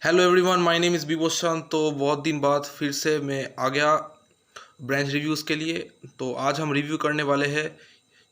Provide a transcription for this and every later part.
Hello everyone, my name is Bibhoshan. तो बहुत दिन बाद फिर से मैं आ गया ब्रांच रिव्यूज़ के लिए। तो आज हम रिव्यू करने वाले हैं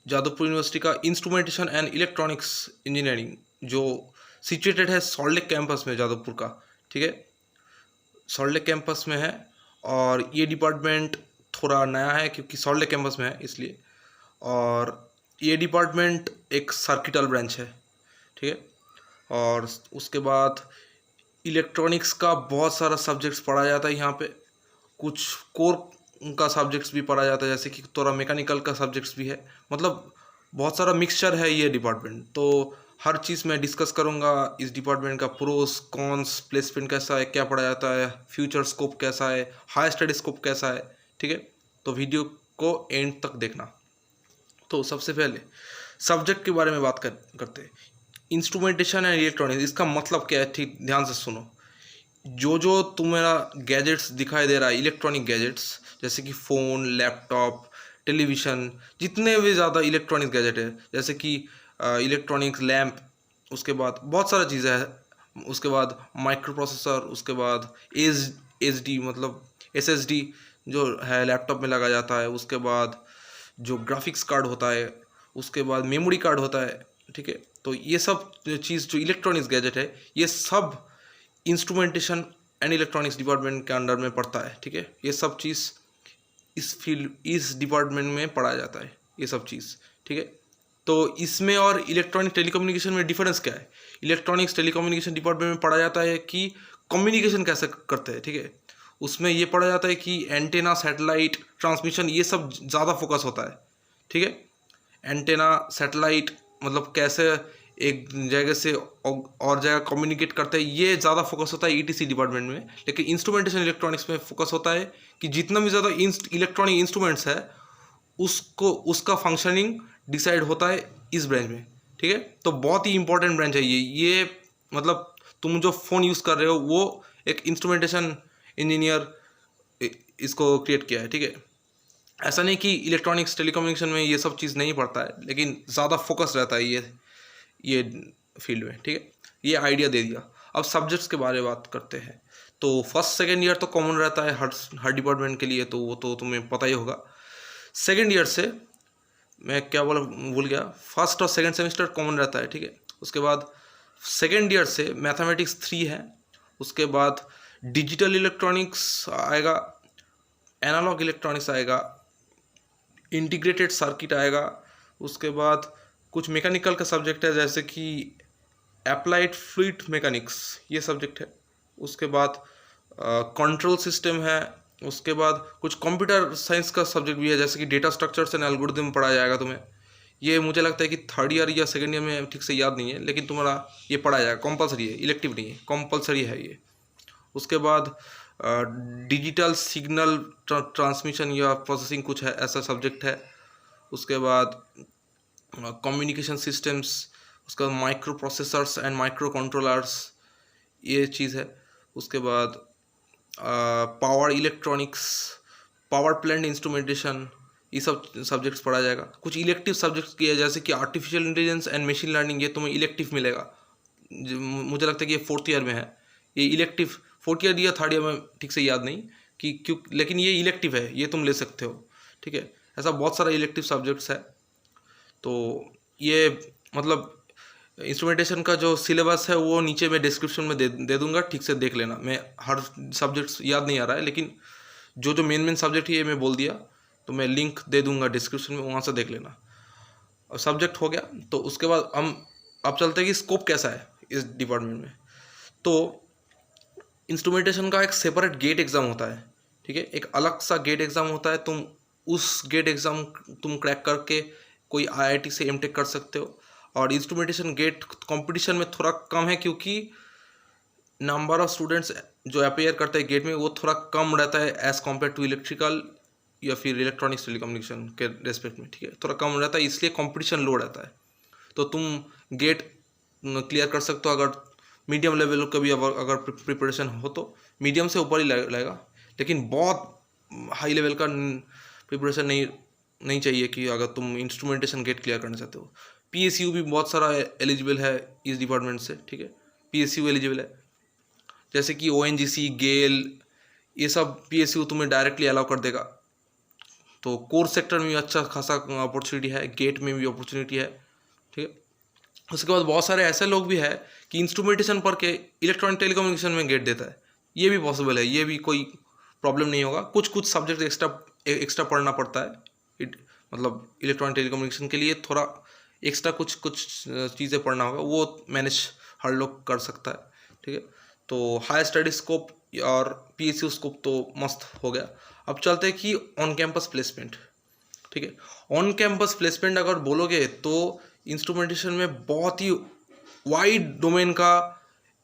जादवपुर यूनिवर्सिटी का इंस्ट्रूमेंटेशन एंड इलेक्ट्रॉनिक्स इंजीनियरिंग, जो सिचुएटेड है सॉल्ट लेक कैंपस में, जादवपुर का। ठीक है, सॉल्ट लेक कैंपस में है। और ये डिपार्टमेंट थोड़ा नया है क्योंकि सॉल्ट लेक कैंपस में है इसलिए। और ये डिपार्टमेंट एक सर्किटल ब्रांच है। ठीक है, और उसके बाद इलेक्ट्रॉनिक्स का बहुत सारा सब्जेक्ट्स पढ़ा जाता है यहाँ पे। कुछ कोर का सब्जेक्ट्स भी पढ़ा जाता है, जैसे कि थोड़ा मैकेनिकल का सब्जेक्ट्स भी है। मतलब बहुत सारा मिक्सचर है ये डिपार्टमेंट। तो हर चीज़ मैं डिस्कस करूँगा इस डिपार्टमेंट का, प्रोस कॉन्स, प्लेसमेंट कैसा है, क्या पढ़ा जाता है, फ्यूचर स्कोप कैसा है, हाई स्टडी स्कोप कैसा है। ठीक है, तो वीडियो को एंड तक देखना। तो सबसे पहले सब्जेक्ट के बारे में बात करते हैं। इंस्ट्रूमेंटेशन एंड इलेक्ट्रॉनिक्स, इसका मतलब क्या है, ठीक ध्यान से सुनो। जो तुम्हारा गैजेट्स दिखाई दे रहा है, इलेक्ट्रॉनिक गैजेट्स, जैसे कि फ़ोन, लैपटॉप, टेलीविज़न, जितने भी ज़्यादा इलेक्ट्रॉनिक गैजेट है, जैसे कि इलेक्ट्रॉनिक लैम्प, उसके बाद बहुत सारा चीज़ें हैं, उसके बाद माइक्रो प्रोसेसर, उसके बाद एच डी मतलब SSD जो है लैपटॉप में लगा जाता है, उसके बाद जो ग्राफिक्स कार्ड होता है, उसके बाद मेमोरी कार्ड होता है। ठीक है, तो ये सब चीज़ जो इलेक्ट्रॉनिक्स गैजेट है, ये सब इंस्ट्रूमेंटेशन एंड इलेक्ट्रॉनिक्स डिपार्टमेंट के अंडर में पड़ता है। ठीक है, ये सब चीज़ इस डिपार्टमेंट में पढ़ा जाता है, ये सब चीज़। ठीक है, तो इसमें और इलेक्ट्रॉनिक टेलीकम्युनिकेशन में डिफरेंस क्या है। इलेक्ट्रॉनिक्स टेलीकम्युनिकेशन डिपार्टमेंट में पढ़ा जाता है कि कम्युनिकेशन कैसे करते हैं। ठीक है, उसमें ये पढ़ा जाता है कि एंटेना, सैटेलाइट, ट्रांसमिशन, ये सब ज़्यादा फोकस होता है। ठीक है, एंटेना, सैटेलाइट, मतलब कैसे एक जगह से और जगह कम्युनिकेट करते हैं, ये ज़्यादा फोकस होता है ETC डिपार्टमेंट में। लेकिन इंस्ट्रूमेंटेशन इलेक्ट्रॉनिक्स में फोकस होता है कि जितना भी ज़्यादा इलेक्ट्रॉनिक इंस्ट्रूमेंट्स है, उसको उसका फंक्शनिंग डिसाइड होता है इस ब्रांच में। ठीक है, तो बहुत ही इंपॉर्टेंट ब्रांच है ये मतलब तुम जो फ़ोन यूज़ कर रहे हो वो एक इंस्ट्रूमेंटेशन इंजीनियर इसको क्रिएट किया है। ठीक है, ऐसा नहीं कि इलेक्ट्रॉनिक्स टेलीकम्युनिकेशन में ये सब चीज़ नहीं पड़ता है, लेकिन ज़्यादा फोकस रहता है ये फील्ड में। ठीक है, ये आइडिया दे दिया। अब सब्जेक्ट्स के बारे में बात करते हैं। तो फर्स्ट सेकेंड ईयर तो कॉमन रहता है हर डिपार्टमेंट के लिए, तो वो तो तुम्हें पता ही होगा। सेकेंड ईयर से मैं क्या बोला भूल गया, फर्स्ट और सेकेंड सेमेस्टर कॉमन रहता है। ठीक है, उसके बाद सेकेंड ईयर से मैथमेटिक्स 3 है। उसके बाद डिजिटल इलेक्ट्रॉनिक्स आएगा, एनालॉग इलेक्ट्रॉनिक्स आएगा, इंटीग्रेटेड सर्किट आएगा। उसके बाद कुछ मैकेनिकल का सब्जेक्ट है, जैसे कि अप्लाइड फ्लूइड मैकेनिक्स, ये सब्जेक्ट है। उसके बाद कंट्रोल सिस्टम है। उसके बाद कुछ कंप्यूटर साइंस का सब्जेक्ट भी है, जैसे कि डेटा स्ट्रक्चर्स एंड एल्गोरिथम पढ़ाया जाएगा तुम्हें। ये मुझे लगता है कि थर्ड ईयर या सेकेंड ईयर में, ठीक से याद नहीं है, लेकिन तुम्हारा ये पढ़ाया जाएगा। कंपलसरी है, इलेक्टिव नहीं है, कंपलसरी है ये। उसके बाद डिजिटल सिग्नल ट्रांसमिशन या प्रोसेसिंग कुछ है, ऐसा सब्जेक्ट है। उसके बाद कम्युनिकेशन सिस्टम्स, उसके बाद micro processors and micro controllers, ये चीज़ है। उसके बाद power electronics, power plant instrumentation, ये सब सब्जेक्ट्स पढ़ा जाएगा। कुछ इलेक्टिव सब्जेक्ट्स किए जैसे कि artificial intelligence and machine learning, ये तुम्हें इलेक्टिव मिलेगा। मुझे लगता है कि ये फोर्थ ईयर में है, ये इलेक्टिव। फोर्थ ईयर या थर्ड ईयर में ठीक से याद नहीं कि क्यों, लेकिन ये इलेक्टिव है, ये तुम ले सकते हो। ठीक है, ऐसा बहुत सारा इलेक्टिव सब्जेक्ट्स है। तो ये मतलब इंस्ट्रूमेंटेशन का जो सिलेबस है वो नीचे मैं डिस्क्रिप्शन में दे दूंगा, ठीक से देख लेना। मैं हर सब्जेक्ट्स याद नहीं आ रहा है, लेकिन जो जो मेन सब्जेक्ट है ये मैं बोल दिया, तो मैं लिंक दे दूंगा डिस्क्रिप्शन में, वहाँ से देख लेना। और सब्जेक्ट हो गया, तो उसके बाद हम अब चलते हैं कि स्कोप कैसा है इस डिपार्टमेंट में। तो इंस्ट्रूमेंटेशन का एक सेपरेट गेट एग्ज़ाम होता है। ठीक है, एक अलग सा गेट एग्ज़ाम होता है। तुम उस गेट एग्ज़ाम तुम क्रैक करके कोई IIT से MTech कर सकते हो। और इंस्ट्रूमेंटेशन गेट कंपटीशन में थोड़ा कम है, क्योंकि नंबर ऑफ स्टूडेंट्स जो अपेयर करते हैं गेट में वो थोड़ा कम रहता है एज़ कम्पेयर टू इलेक्ट्रिकल या फिर इलेक्ट्रॉनिक्स टेलीकम्युनिकेशन के रेस्पेक्ट में। ठीक है, थोड़ा कम रहता है, इसलिए कंपटीशन लो रहता है। तो तुम गेट क्लियर कर सकते हो अगर मीडियम लेवल का भी अगर प्रिपरेशन हो तो। मीडियम से ऊपर ही लगेगा, लेकिन बहुत हाई लेवल का प्रिपरेशन नहीं चाहिए कि अगर तुम इंस्ट्रूमेंटेशन गेट क्लियर करना चाहते हो। PSU भी बहुत सारा एलिजिबल है इस डिपार्टमेंट से। ठीक है, PSU एलिजिबल है। जैसे कि ONGC, गेल, ये सब PSU तुम्हें डायरेक्टली अलाउ कर देगा। तो कोर सेक्टर में भी अच्छा खासा अपॉर्चुनिटी है, गेट में भी अपॉर्चुनिटी है, ठीक है। उसके बाद बहुत सारे ऐसे लोग भी है कि इंस्ट्रूमेंटेशन पढ़ के इलेक्ट्रॉनिक टेलीकम्युनिकेशन में गेट देता है, ये भी पॉसिबल है, ये भी कोई प्रॉब्लम नहीं होगा। कुछ कुछ सब्जेक्ट एक्स्ट्रा पढ़ना पड़ता है, मतलब इलेक्ट्रॉनिक टेलीकम्युनिकेशन के लिए थोड़ा एक्स्ट्रा कुछ कुछ चीज़ें पढ़ना होगा, वो मैनेज हर लोग कर सकता है, ठीक है। तो हाई स्टडी स्कोप और PSU स्कोप तो मस्त हो गया। अब चलते हैं कि ऑन कैंपस प्लेसमेंट, ठीक है। ऑन कैंपस प्लेसमेंट अगर बोलोगे तो इंस्ट्रूमेंटेशन में बहुत ही वाइड डोमेन का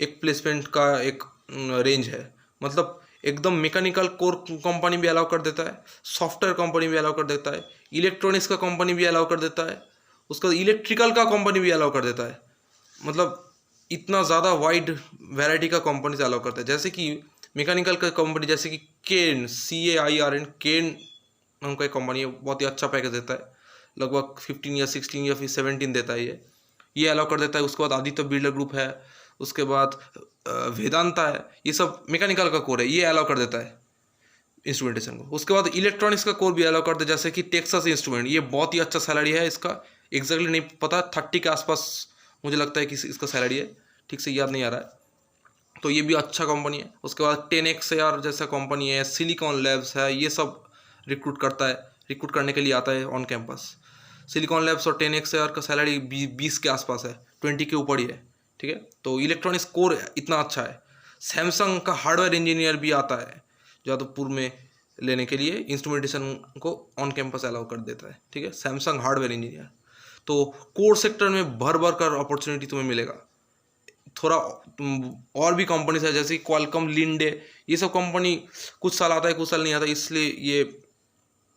एक प्लेसमेंट का एक रेंज है। मतलब एकदम मैकेनिकल कोर कंपनी भी अलाउ कर देता है, सॉफ्टवेयर कंपनी भी अलाउ कर देता है, इलेक्ट्रॉनिक्स का कंपनी भी अलाउ कर देता है, उसका इलेक्ट्रिकल का कंपनी भी अलाउ कर देता है। मतलब इतना ज़्यादा वाइड वैरायटी का कंपनी अलाउ करता है। जैसे कि मैकेनिकल का कंपनी, जैसे कि केन, CAIRN, केन नाम का एक कंपनी है, बहुत ही अच्छा पैकेज देता है, लगभग 15 या 16 या फिर 17 देता है, ये अलाउ कर देता है। उसके बाद आदित्य बिरला ग्रुप है, उसके बाद वेदांता है, ये सब मैकेनिकल का कोर है, ये अलाउ कर देता है इंस्ट्रूमेंटेशन को। उसके बाद इलेक्ट्रॉनिक्स का कोर भी अलाउ करते हैं, जैसे कि टेक्सास इंस्ट्रूमेंट, ये बहुत ही अच्छा सैलरी है इसका, एग्जैक्टली नहीं पता, 30 के आसपास मुझे लगता है कि इसका सैलरी है, ठीक से याद नहीं आ रहा है। तो ये भी अच्छा कंपनी है। उसके बाद 10XAR जैसा कंपनी है, सिलिकॉन लैब्स है, ये सब रिक्रूट करता है, रिक्रूट करने के लिए आता है ऑन कैंपस। सिलिकॉन लैब्स और 10XAR का सैलरी 20 के आसपास है, 20 के ऊपर ही है, ठीक है। तो इलेक्ट्रॉनिक्स कोर इतना अच्छा है। सैमसंग का हार्डवेयर इंजीनियर भी आता है जादवपुर में लेने के लिए, इंस्ट्रूमेंटेशन को ऑन कैंपस अलाउ कर देता है, ठीक है, सैमसंग हार्डवेयर इंजीनियर। तो कोर सेक्टर में भर भर कर अपॉर्चुनिटी तुम्हें मिलेगा। थोड़ा और भी कंपनीज है, जैसे क्वालकॉम, लिंडे, ये सब कंपनी कुछ साल आता है कुछ साल नहीं आता, इसलिए ये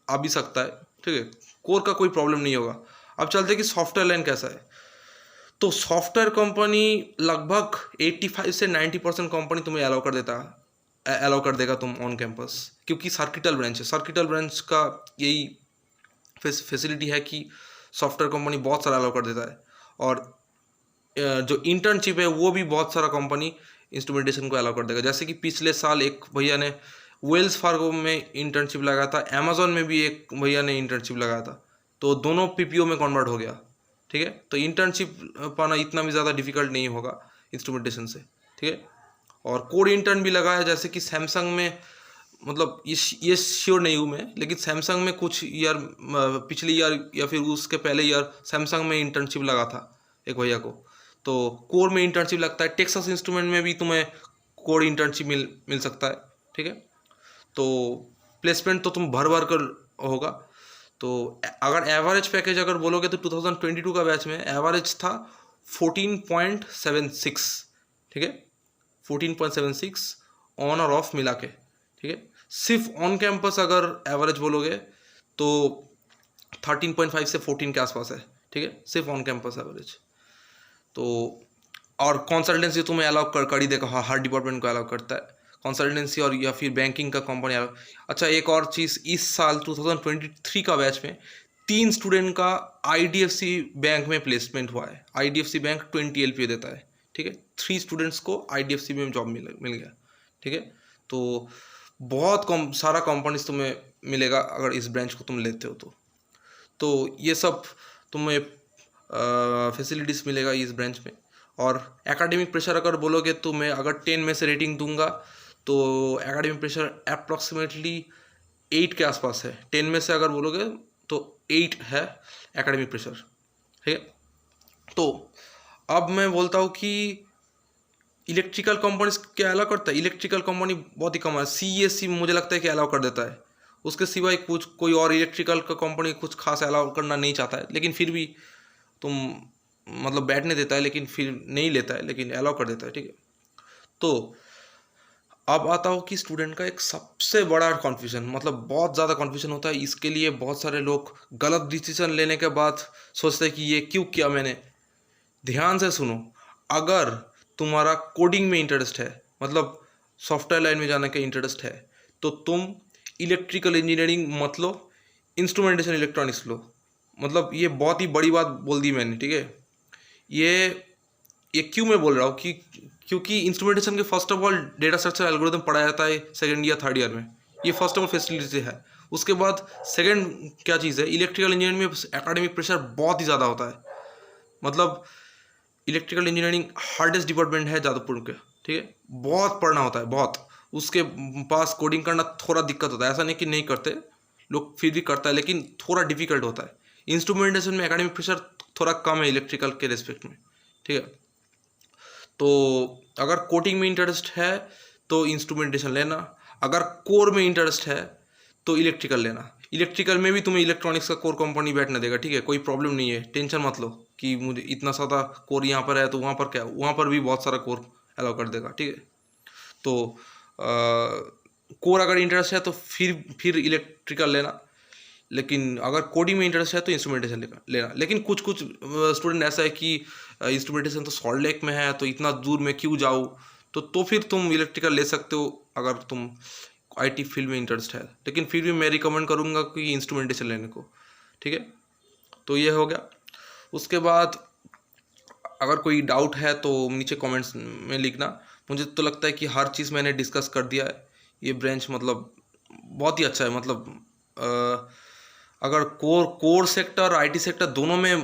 आ भी सकता है, ठीक है। कोर का कोई प्रॉब्लम नहीं होगा। अब चलते हैं कि सॉफ्टवेयर लाइन कैसा है। तो सॉफ्टवेयर कंपनी लगभग 85 से 90% कंपनी तुम्हें अलाउ कर देगा तुम ऑन कैंपस, क्योंकि सर्किटल ब्रांच है। सर्किटल ब्रांच का यही फैसिलिटी है कि सॉफ्टवेयर कंपनी बहुत सारा अलाउ कर देता है। और जो इंटर्नशिप है वो भी बहुत सारा कंपनी इंस्ट्रूमेंटेशन को अलाउ कर देगा। जैसे कि पिछले साल एक भैया ने वेल्स फार्गो में इंटर्नशिप लगाया था, अमेजोन में भी एक भैया ने इंटर्नशिप लगाया था, तो दोनों PPO में कन्वर्ट हो गया, ठीक है। तो इंटर्नशिप पाना इतना भी ज़्यादा डिफिकल्ट नहीं होगा इंस्ट्रूमेंटेशन से, ठीक है। और कोड इंटर्न भी लगा है, जैसे कि सैमसंग में, मतलब ये श्योर नहीं हूँ मैं, लेकिन सैमसंग में कुछ ईयर, पिछले ईयर या फिर उसके पहले ईयर सैमसंग में इंटर्नशिप लगा था एक भैया को। तो कोर में इंटर्नशिप लगता है, टेक्सास इंस्ट्रूमेंट में भी तुम्हें कोर इंटर्नशिप मिल सकता है, ठीक है। तो प्लेसमेंट तो तुम भर भर कर होगा। तो अगर एवरेज पैकेज अगर बोलोगे तो 2022 का बैच में एवरेज था 14.76, ठीक है, 14.76 ऑन और ऑफ मिला के, ठीक है। सिर्फ ऑन कैंपस अगर एवरेज बोलोगे तो 13.5 से 14 के आसपास है, ठीक है, सिर्फ ऑन कैंपस एवरेज। तो और कंसल्टेंसी तुम्हें अलाउ कर ही देगा, हर डिपार्टमेंट को अलाउ करता है कंसल्टेंसी, और या फिर बैंकिंग का कंपनी अलाउ। अच्छा, एक और चीज़, इस साल 2023 का बैच में 3 स्टूडेंट का IDFC बैंक में प्लेसमेंट हुआ है। IDFC बैंक 20 LPA देता है, ठीक है। 3 स्टूडेंट्स को IDFC में जॉब मिल गया, ठीक है। तो बहुत कम सारा कंपनीज तुम्हें मिलेगा अगर इस ब्रांच को तुम लेते हो तो ये सब तुम्हें फैसिलिटीज़ मिलेगा इस ब्रांच में। और एकेडमिक प्रेशर अगर बोलोगे तो मैं अगर 10 में से रेटिंग दूंगा तो एकेडमिक प्रेशर अप्रॉक्सीमेटली 8 के आसपास है। 10 में से अगर बोलोगे तो 8 है एकेडमिक प्रेशर, ठीक है। तो अब मैं बोलता हूँ कि इलेक्ट्रिकल कंपनीज क्या अलाउ करता है। इलेक्ट्रिकल कंपनी बहुत ही कम है, CESC मुझे लगता है कि अलाउ कर देता है, उसके सिवाय कुछ कोई और इलेक्ट्रिकल का कंपनी कुछ खास अलाउ करना नहीं चाहता है, लेकिन फिर भी तुम मतलब बैठने देता है, लेकिन फिर नहीं लेता है, लेकिन अलाउ कर देता है, ठीक है। तो अब आता हो कि स्टूडेंट का एक सबसे बड़ा कन्फ्यूजन, मतलब बहुत ज़्यादा कन्फ्यूजन होता है इसके लिए। बहुत सारे लोग गलत डिसीजन लेने के बाद सोचते हैं कि ये क्यों किया मैंने। ध्यान से सुनो, अगर तुम्हारा कोडिंग में इंटरेस्ट है, मतलब सॉफ्टवेयर लाइन में जाने का इंटरेस्ट है, तो तुम इलेक्ट्रिकल इंजीनियरिंग मत लो, इंस्ट्रूमेंटेशन इलेक्ट्रॉनिक्स लो। मतलब ये बहुत ही बड़ी बात बोल दी मैंने, ठीक है। ये क्यों मैं बोल रहा हूँ कि क्योंकि इंस्ट्रूमेंटेशन के first of all data structure algorithm पढ़ाया जाता है सेकेंड या थर्ड ईयर में, ये फर्स्ट ऑफ ऑल फैसिलिटी है। उसके बाद सेकेंड क्या चीज़ है, इलेक्ट्रिकल इंजीनियरिंग में एकेडमिक प्रेशर बहुत ही ज़्यादा होता है। मतलब इलेक्ट्रिकल इंजीनियरिंग हार्डेस्ट डिपार्टमेंट है जादवपुर के, ठीक है, बहुत पढ़ना होता है बहुत। उसके पास कोडिंग करना थोड़ा दिक्कत होता है, ऐसा नहीं कि नहीं करते लोग, फिर भी करता है, लेकिन थोड़ा डिफिकल्ट होता है। इंस्ट्रूमेंटेशन में एकेडमिक प्रेशर थोड़ा कम है इलेक्ट्रिकल के रिस्पेक्ट में, ठीक है। तो अगर कोडिंग में इंटरेस्ट है तो इंस्ट्रूमेंटेशन लेना, अगर कोर में इंटरेस्ट है तो इलेक्ट्रिकल लेना। इलेक्ट्रिकल में भी तुम्हें इलेक्ट्रॉनिक्स का कोर कंपनी बैठने देगा, ठीक है, कोई प्रॉब्लम नहीं है, टेंशन मत लो कि मुझे इतना सारा कोर यहाँ पर है तो वहाँ पर क्या, वहाँ पर भी बहुत सारा कोर अलाउ कर देगा, ठीक है। तो कोर अगर इंटरेस्ट है तो फिर इलेक्ट्रिकल लेना, लेकिन अगर कोडिंग में इंटरेस्ट है तो इंस्ट्रूमेंटेशन लेना। लेकिन कुछ स्टूडेंट ऐसा है कि इंस्ट्रूमेंटेशन तो सॉल्ट लेक में है तो इतना दूर में क्यों जाऊँ, तो फिर तुम इलेक्ट्रिकल ले सकते हो अगर तुम आईटी फील्ड में इंटरेस्ट है, लेकिन फिर भी मैं रिकमेंड करूँगा कि इंस्ट्रूमेंटेशन लेने को, ठीक है। तो ये हो गया। उसके बाद अगर कोई डाउट है तो नीचे कमेंट्स में लिखना। मुझे तो लगता है कि हर चीज़ मैंने डिस्कस कर दिया है। ये ब्रांच मतलब बहुत ही अच्छा है, मतलब अगर कोर सेक्टर आईटी सेक्टर दोनों में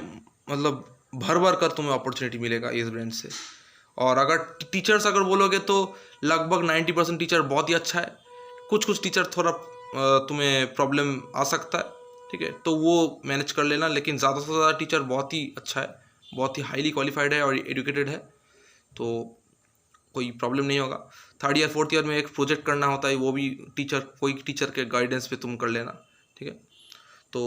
मतलब भर भर कर तुम्हें अपॉर्चुनिटी मिलेगा इस ब्रांच से। और अगर टीचर्स अगर बोलोगे तो लगभग 90% टीचर बहुत ही अच्छा है। कुछ टीचर थोड़ा तुम्हें प्रॉब्लम आ सकता है, ठीक है, तो वो मैनेज कर लेना, लेकिन ज़्यादा से ज़्यादा टीचर बहुत ही अच्छा है, बहुत ही हाईली क्वालिफाइड है और एजुकेटेड है, तो कोई प्रॉब्लम नहीं होगा। थर्ड ईयर फोर्थ ईयर में एक प्रोजेक्ट करना होता है, वो भी कोई टीचर के गाइडेंस पे तुम कर लेना, ठीक है। तो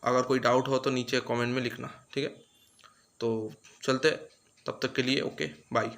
अगर कोई डाउट हो तो नीचे कमेंट में लिखना, ठीक है। तो चलते, तब तक के लिए ओके बाय।